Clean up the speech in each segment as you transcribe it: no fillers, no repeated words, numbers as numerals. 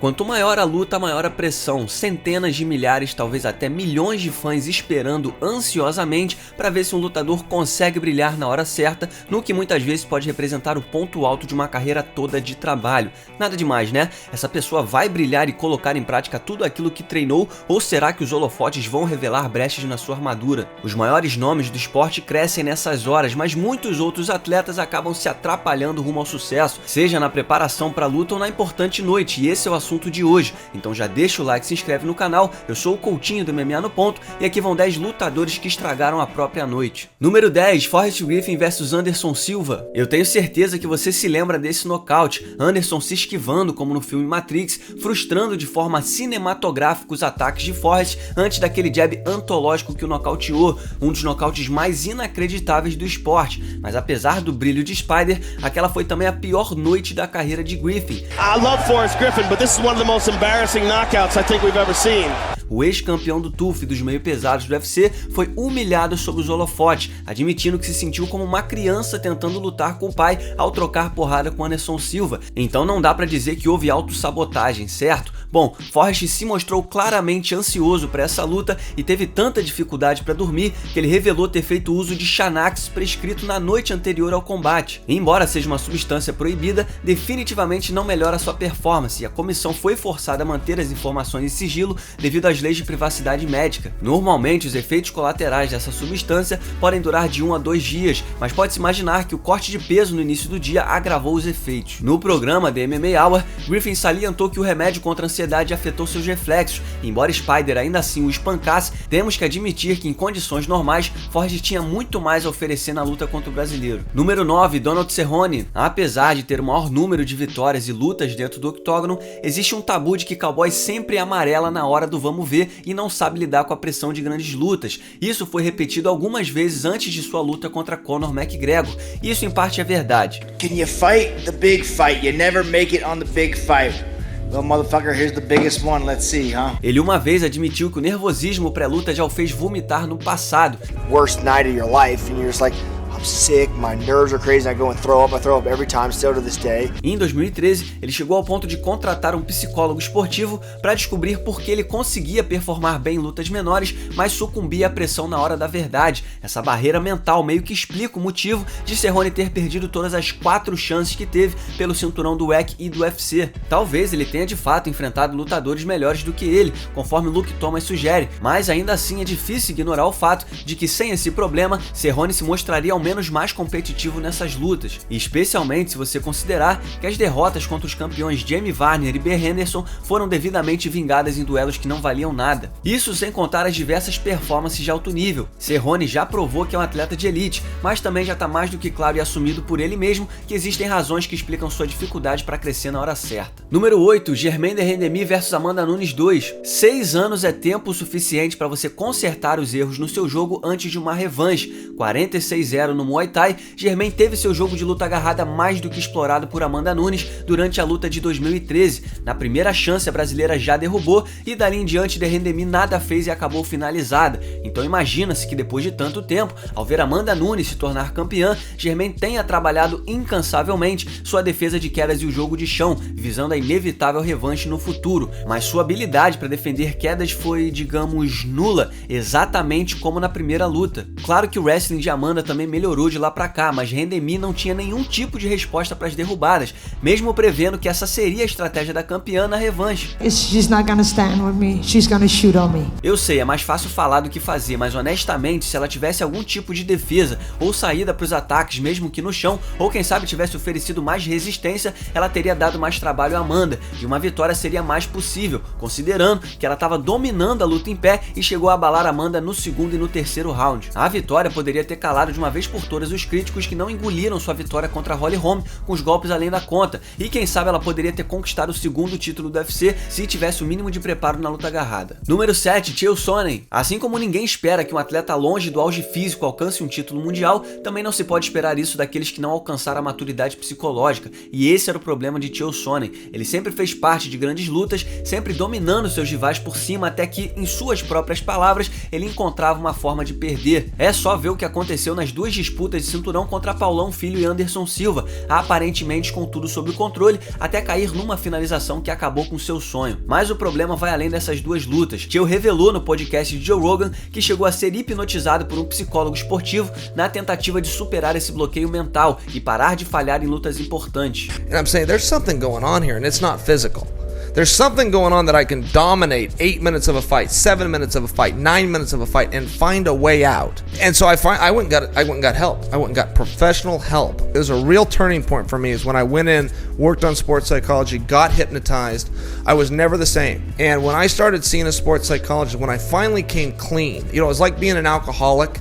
Quanto maior a luta, maior a pressão, centenas de milhares, talvez até milhões de fãs esperando ansiosamente para ver se um lutador consegue brilhar na hora certa, no que muitas vezes pode representar o ponto alto de uma carreira toda de trabalho. Nada demais, né? Essa pessoa vai brilhar e colocar em prática tudo aquilo que treinou, ou será que os holofotes vão revelar brechas na sua armadura? Os maiores nomes do esporte crescem nessas horas, mas muitos outros atletas acabam se atrapalhando rumo ao sucesso, seja na preparação para a luta ou na importante noite, e esse é o assunto de hoje. Então já deixa o like e se inscreve no canal. Eu sou o Coutinho do MMA no Ponto e aqui vão 10 lutadores que estragaram a própria noite. Número 10, Forrest Griffin vs Anderson Silva. Eu tenho certeza que você se lembra desse nocaute, Anderson se esquivando como no filme Matrix, frustrando de forma cinematográfica os ataques de Forrest antes daquele jab antológico que o nocauteou, um dos nocautes mais inacreditáveis do esporte. Mas apesar do brilho de Spider, aquela foi também a pior noite da carreira de Griffin. I love Forrest Griffin, but this is one of the most embarrassing knockouts I think we've ever seen. O ex-campeão do TUF e dos meio pesados do UFC foi humilhado sob os holofotes, admitindo que se sentiu como uma criança tentando lutar com o pai ao trocar porrada com Anderson Silva. Então não dá pra dizer que houve autossabotagem, certo? Bom, Forrest se mostrou claramente ansioso para essa luta e teve tanta dificuldade para dormir que ele revelou ter feito uso de Xanax prescrito na noite anterior ao combate. E embora seja uma substância proibida, definitivamente não melhora sua performance e a comissão foi forçada a manter as informações em sigilo devido às leis de privacidade médica. Normalmente, os efeitos colaterais dessa substância podem durar de 1 a 2 dias, mas pode-se imaginar que o corte de peso no início do dia agravou os efeitos. No programa The MMA Hour, Griffin salientou que o remédio contra a ansiedade afetou seus reflexos. Embora Spider ainda assim o espancasse, temos que admitir que em condições normais, Forrest tinha muito mais a oferecer na luta contra o brasileiro. Número 9, Donald Cerrone. Apesar de ter o maior número de vitórias e lutas dentro do octógono, existe um tabu de que cowboy sempre amarela na hora do vamos ver e não sabe lidar com a pressão de grandes lutas. Isso foi repetido algumas vezes antes de sua luta contra Conor McGregor. Isso em parte é verdade. Can you fight the big fight? You never make it on the big fight. Well, motherfucker, here's the biggest one. Let's see, huh? Ele uma vez admitiu que o nervosismo pré-luta já o fez vomitar no passado. Worst night of your life, and you're just like, I'm sick, my nerves are crazy, I go and throw up, I throw up every time still to this day. Em 2013, ele chegou ao ponto de contratar um psicólogo esportivo para descobrir por que ele conseguia performar bem em lutas menores, mas sucumbia à pressão na hora da verdade. Essa barreira mental meio que explica o motivo de Cerrone ter perdido todas as 4 chances que teve pelo cinturão do WEC e do UFC. Talvez ele tenha de fato enfrentado lutadores melhores do que ele, conforme Luke Thomas sugere, mas ainda assim é difícil ignorar o fato de que sem esse problema, Cerrone se mostraria ao menos mais competitivo nessas lutas, e especialmente se você considerar que as derrotas contra os campeões Jamie Varner e Ben Henderson foram devidamente vingadas em duelos que não valiam nada. Isso sem contar as diversas performances de alto nível. Cerrone já provou que é um atleta de elite, mas também já está mais do que claro e assumido por ele mesmo que existem razões que explicam sua dificuldade para crescer na hora certa. Número 8, Germaine de Randamie vs Amanda Nunes 2. 6 anos é tempo suficiente para você consertar os erros no seu jogo antes de uma revanche. 46-0 no Muay Thai, Germaine teve seu jogo de luta agarrada mais do que explorado por Amanda Nunes durante a luta de 2013. Na primeira chance, a brasileira já derrubou e dali em diante de Randamie nada fez e acabou finalizada. Então imagina-se que depois de tanto tempo, ao ver Amanda Nunes se tornar campeã, Germaine tenha trabalhado incansavelmente sua defesa de quedas e o jogo de chão, visando a inevitável revanche no futuro. Mas sua habilidade para defender quedas foi, digamos, nula, exatamente como na primeira luta. Claro que o wrestling de Amanda também melhorou de lá pra cá, mas Randamie não tinha nenhum tipo de resposta para as derrubadas, mesmo prevendo que essa seria a estratégia da campeã na revanche. She's not gonna stand with me. She's gonna shoot on me. Eu sei, é mais fácil falar do que fazer, mas honestamente, se ela tivesse algum tipo de defesa ou saída para os ataques, mesmo que no chão, ou quem sabe tivesse oferecido mais resistência, ela teria dado mais trabalho a Amanda, e uma vitória seria mais possível, considerando que ela estava dominando a luta em pé e chegou a abalar Amanda no segundo e no terceiro round. A vitória poderia ter calado de uma vez por todas os críticos que não engoliram sua vitória contra Holly Holm com os golpes além da conta, e quem sabe ela poderia ter conquistado o segundo título do UFC se tivesse o mínimo de preparo na luta agarrada. Número 7, Chael Sonnen. Assim como ninguém espera que um atleta longe do auge físico alcance um título mundial, também não se pode esperar isso daqueles que não alcançaram a maturidade psicológica, e esse era o problema de Chael Sonnen. Ele sempre fez parte de grandes lutas, sempre dominando seus rivais por cima, até que, em suas próprias palavras, ele encontrava uma forma de perder. É só ver o que aconteceu nas duas disputas de cinturão contra Paulão Filho e Anderson Silva, aparentemente com tudo sob o controle, até cair numa finalização que acabou com seu sonho. Mas o problema vai além dessas duas lutas. Chael revelou no podcast de Joe Rogan que chegou a ser hipnotizado por um psicólogo esportivo na tentativa de superar esse bloqueio mental e parar de falhar em lutas importantes. And I'm saying there's something going on here, and it's not physical. There's something going on that I can dominate 8 minutes of a fight, 7 minutes of a fight, 9 minutes of a fight, and find a way out. And so I went and got help. I went and got professional help. It was a real turning point for me is when I went in, worked on sports psychology, got hypnotized. I was never the same. And when I started seeing a sports psychologist, when I finally came clean, it was like being an alcoholic.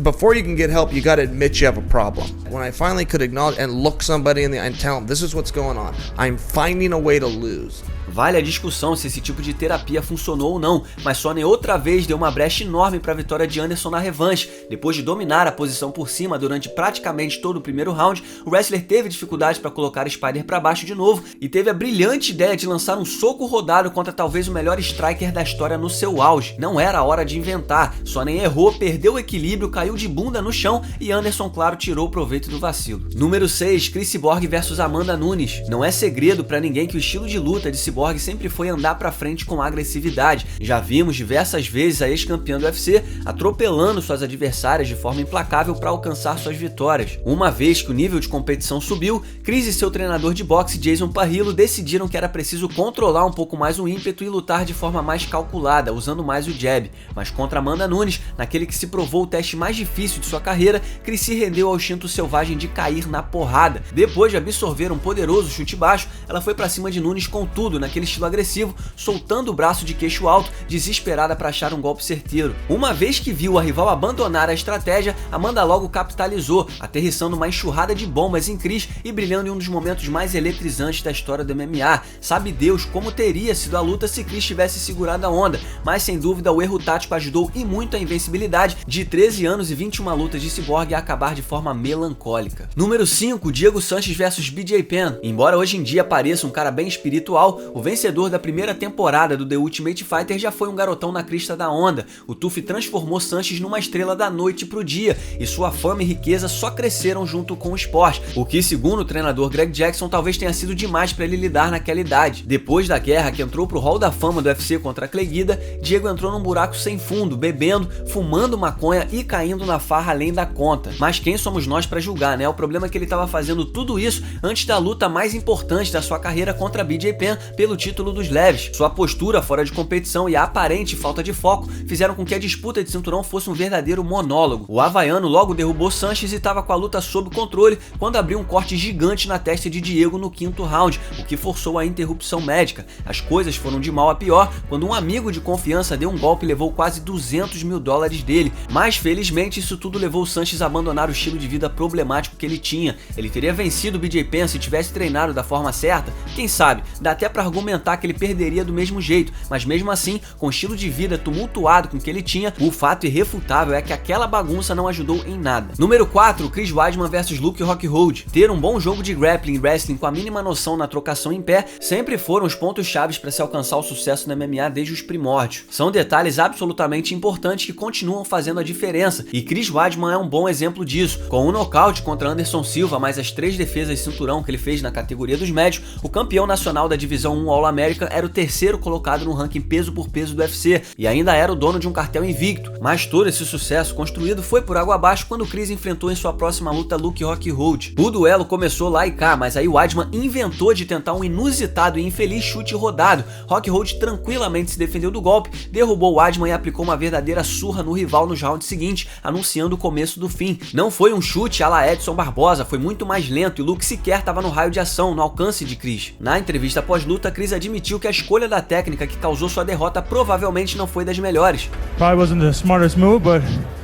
Before you can get help, you got to admit you have a problem. When I finally could acknowledge and look somebody in the eye and tell them, this is what's going on. I'm finding a way to lose. Vale a discussão se esse tipo de terapia funcionou ou não, mas Sonnen outra vez deu uma brecha enorme para a vitória de Anderson na revanche. Depois de dominar a posição por cima durante praticamente todo o primeiro round, o wrestler teve dificuldade para colocar o Spider para baixo de novo e teve a brilhante ideia de lançar um soco rodado contra talvez o melhor striker da história no seu auge. Não era a hora de inventar, Sonnen errou, perdeu o equilíbrio, caiu de bunda no chão e Anderson, claro, tirou o proveito do vacilo. Número 6, Cris Cyborg vs Amanda Nunes. Não é segredo para ninguém que o estilo de luta de Cyborg sempre foi andar pra frente com agressividade. Já vimos diversas vezes a ex-campeã do UFC atropelando suas adversárias de forma implacável para alcançar suas vitórias. Uma vez que o nível de competição subiu, Cris e seu treinador de boxe, Jason Parrillo, decidiram que era preciso controlar um pouco mais o ímpeto e lutar de forma mais calculada, usando mais o jab. Mas contra Amanda Nunes, naquele que se provou o teste mais difícil de sua carreira, Cris se rendeu ao instinto selvagem de cair na porrada. Depois de absorver um poderoso chute baixo, ela foi pra cima de Nunes com tudo, naquele estilo agressivo, soltando o braço de queixo alto, desesperada para achar um golpe certeiro. Uma vez que viu a rival abandonar a estratégia, Amanda logo capitalizou, aterrissando uma enxurrada de bombas em Cris e brilhando em um dos momentos mais eletrizantes da história do MMA. Sabe Deus como teria sido a luta se Cris tivesse segurado a onda, mas sem dúvida o erro tático ajudou e muito a invencibilidade de 13 anos e 21 lutas de Cyborg a acabar de forma melancólica. Número 5, Diego Sanches vs BJ Penn. Embora hoje em dia pareça um cara bem espiritual, o vencedor da primeira temporada do The Ultimate Fighter já foi um garotão na crista da onda. O TUF transformou Sanches numa estrela da noite pro dia e sua fama e riqueza só cresceram junto com o esporte, o que, segundo o treinador Greg Jackson, talvez tenha sido demais para ele lidar naquela idade. Depois da guerra que entrou pro Hall da Fama do UFC contra Clay Guida, Diego entrou num buraco sem fundo, bebendo, fumando maconha e caindo na farra além da conta. Mas quem somos nós para julgar, né? O problema é que ele estava fazendo tudo isso antes da luta mais importante da sua carreira contra BJ Penn pelo título dos leves. Sua postura fora de competição e a aparente falta de foco fizeram com que a disputa de cinturão fosse um verdadeiro monólogo. O havaiano logo derrubou Sanches e estava com a luta sob controle quando abriu um corte gigante na testa de Diego no 5º round, o que forçou a interrupção médica. As coisas foram de mal a pior quando um amigo de confiança deu um golpe e levou quase $200 mil dele, mas felizmente isso tudo levou Sanches a abandonar o estilo de vida problemático que ele tinha. Ele teria vencido o BJ Penn se tivesse treinado da forma certa, quem sabe, dá até para argumentar que ele perderia do mesmo jeito, mas mesmo assim, com o estilo de vida tumultuado com que ele tinha, o fato irrefutável é que aquela bagunça não ajudou em nada. Número 4, Chris Weidman vs Luke Rockhold. Ter um bom jogo de grappling e wrestling com a mínima noção na trocação em pé sempre foram os pontos chaves para se alcançar o sucesso no MMA desde os primórdios. São detalhes absolutamente importantes que continuam fazendo a diferença, e Chris Weidman é um bom exemplo disso. Com um nocaute contra Anderson Silva, mais as 3 defesas de cinturão que ele fez na categoria dos médios, o campeão nacional da divisão 1 All-American era o 3º colocado no ranking peso por peso do UFC e ainda era o dono de um cartel invicto. Mas todo esse sucesso construído foi por água abaixo quando Chris enfrentou em sua próxima luta Luke Rockhold. O duelo começou lá e cá, mas aí Weidman inventou de tentar um inusitado e infeliz chute rodado. Rockhold tranquilamente se defendeu do golpe, derrubou Weidman e aplicou uma verdadeira surra no rival nos rounds seguintes, anunciando o começo do fim. Não foi um chute à la Edson Barbosa, foi muito mais lento e Luke sequer estava no raio de ação, no alcance de Chris. Na entrevista pós-luta, Chris admitiu que a escolha da técnica que causou sua derrota provavelmente não foi das melhores. Probably wasn't the smartest move, but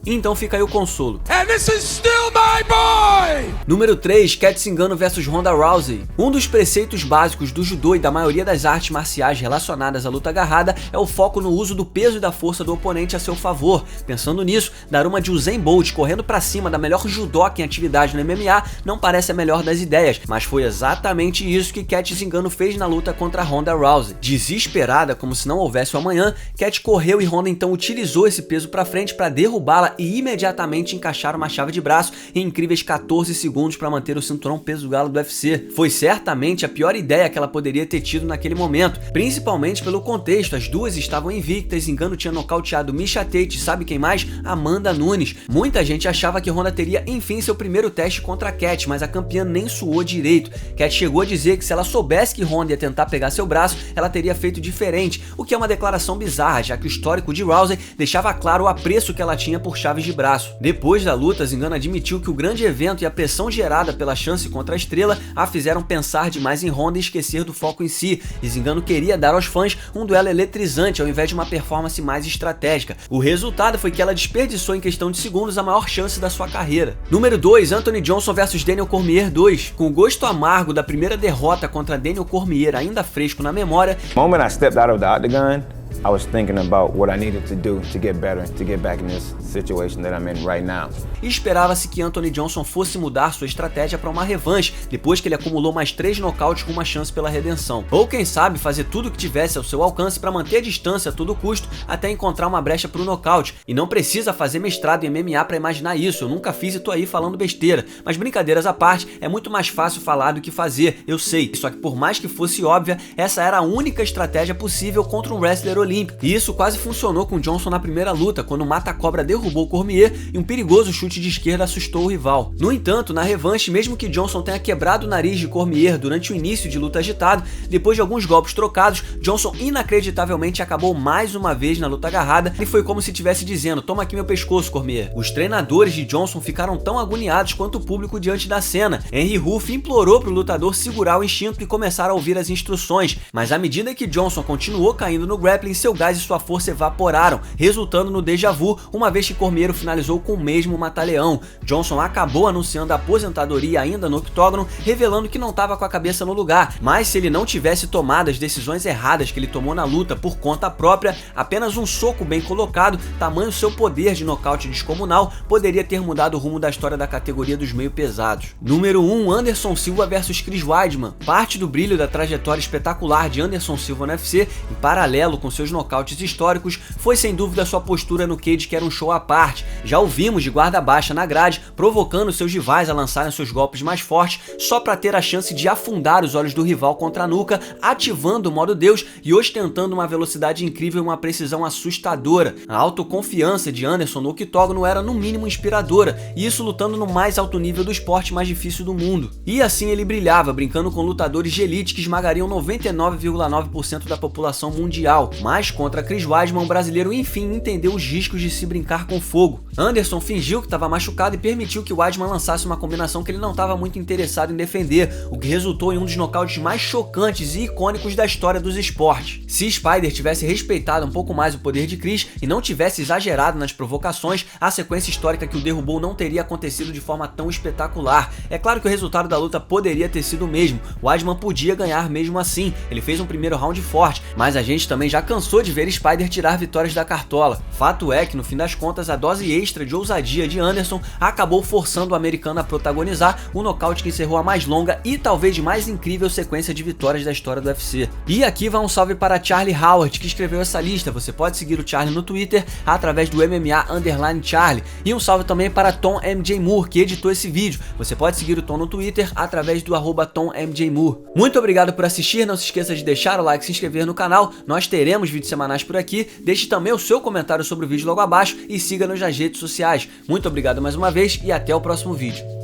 Então fica aí o consolo. And this is still my boy! Número 3, Cat Zingano vs Ronda Rousey. Um dos preceitos básicos do judô e da maioria das artes marciais relacionadas à luta agarrada é o foco no uso do peso e da força do oponente a seu favor. Pensando nisso, dar uma de Usain Bolt correndo pra cima da melhor judoca em atividade no MMA não parece a melhor das ideias, mas foi exatamente isso que Cat Zingano fez na luta contra contra Ronda Rousey. Desesperada, como se não houvesse o amanhã, Cat correu e Ronda então utilizou esse peso para frente para derrubá-la e imediatamente encaixar uma chave de braço em incríveis 14 segundos para manter o cinturão peso galo do UFC. Foi certamente a pior ideia que ela poderia ter tido naquele momento, principalmente pelo contexto. As duas estavam invictas, Ngannou tinha nocauteado Miesha Tate e sabe quem mais? Amanda Nunes. Muita gente achava que Ronda teria enfim seu primeiro teste contra a Cat, mas a campeã nem suou direito. Cat chegou a dizer que se ela soubesse que Ronda ia tentar pegar seu braço, ela teria feito diferente, o que é uma declaração bizarra, já que o histórico de Rousey deixava claro o apreço que ela tinha por chaves de braço. Depois da luta, Ngannou admitiu que o grande evento e a pressão gerada pela chance contra a estrela a fizeram pensar demais em Ronda e esquecer do foco em si. Ngannou queria dar aos fãs um duelo eletrizante ao invés de uma performance mais estratégica. O resultado foi que ela desperdiçou em questão de segundos a maior chance da sua carreira. Número 2, Anthony Johnson vs Daniel Cormier 2. Com o gosto amargo da primeira derrota contra Daniel Cormier ainda fresco na memória, The moment I stepped out of the octagon, I was thinking about what I needed to do to get better, to get back in this situation that I'm in right now. esperava-se que Anthony Johnson fosse mudar sua estratégia para uma revanche, depois que ele acumulou mais 3 nocautes com uma chance pela redenção. Ou quem sabe fazer tudo o que tivesse ao seu alcance para manter a distância a todo custo até encontrar uma brecha para o nocaute. E não precisa fazer mestrado em MMA para imaginar isso, eu nunca fiz e tô aí falando besteira. Mas brincadeiras à parte, é muito mais fácil falar do que fazer, eu sei. Só que por mais que fosse óbvia, essa era a única estratégia possível contra um wrestler olímpico. E isso quase funcionou com Johnson na primeira luta, quando o mata-cobra derrubou Cormier e um perigoso chute de esquerda assustou o rival. No entanto, na revanche, mesmo que Johnson tenha quebrado o nariz de Cormier durante o início de luta agitado, depois de alguns golpes trocados, Johnson inacreditavelmente acabou mais uma vez na luta agarrada e foi como se estivesse dizendo: toma aqui meu pescoço, Cormier. Os treinadores de Johnson ficaram tão agoniados quanto o público diante da cena. Henry Ruff implorou para o lutador segurar o instinto e começar a ouvir as instruções, mas à medida que Johnson continuou caindo no grappling, seu gás e sua força evaporaram, resultando no déjà vu, uma vez que Cormier finalizou com o mesmo mata-leão. Johnson acabou anunciando a aposentadoria ainda no octógono, revelando que não estava com a cabeça no lugar, mas se ele não tivesse tomado as decisões erradas que ele tomou na luta por conta própria, apenas um soco bem colocado, tamanho seu poder de nocaute descomunal, poderia ter mudado o rumo da história da categoria dos meio pesados. Número 1, Anderson Silva vs Chris Weidman. Parte do brilho da trajetória espetacular de Anderson Silva no UFC, em paralelo com seus nocautes históricos, foi sem dúvida sua postura no cage, que era um show à parte. Já o vimos de guarda baixa na grade, provocando seus rivais a lançarem seus golpes mais fortes, só para ter a chance de afundar os olhos do rival contra a nuca, ativando o modo Deus e ostentando uma velocidade incrível e uma precisão assustadora. A autoconfiança de Anderson no octógono era no mínimo inspiradora, e isso lutando no mais alto nível do esporte mais difícil do mundo. E assim ele brilhava, brincando com lutadores de elite que esmagariam 99,9% da população mundial. Mas contra Chris Weidman, o brasileiro enfim entendeu os riscos de se brincar com fogo. Anderson fingiu que estava machucado e permitiu que Weidman lançasse uma combinação que ele não estava muito interessado em defender, o que resultou em um dos nocautes mais chocantes e icônicos da história dos esportes. Se Spider tivesse respeitado um pouco mais o poder de Chris e não tivesse exagerado nas provocações, a sequência histórica que o derrubou não teria acontecido de forma tão espetacular. É claro que o resultado da luta poderia ter sido o mesmo, Weidman podia ganhar mesmo assim, ele fez um primeiro round forte, mas a gente também já cansou de ver Spider tirar vitórias da cartola. Fato é que no fim das contas a dose extra de ousadia de Anderson acabou forçando o americano a protagonizar o nocaute que encerrou a mais longa e talvez mais incrível sequência de vitórias da história do UFC. E aqui vai um salve para Charlie Howard, que escreveu essa lista. Você pode seguir o Charlie no Twitter através do MMA_Charlie, e um salve também para Tom MJ Moore, que editou esse vídeo. Você pode seguir o Tom no Twitter através do @TomMJMoore. Muito obrigado por assistir, não se esqueça de deixar o like e se inscrever no canal, nós teremos vídeos semanais por aqui. Deixe também o seu comentário sobre o vídeo logo abaixo e siga-nos nas redes sociais. Muito obrigado mais uma vez e até o próximo vídeo.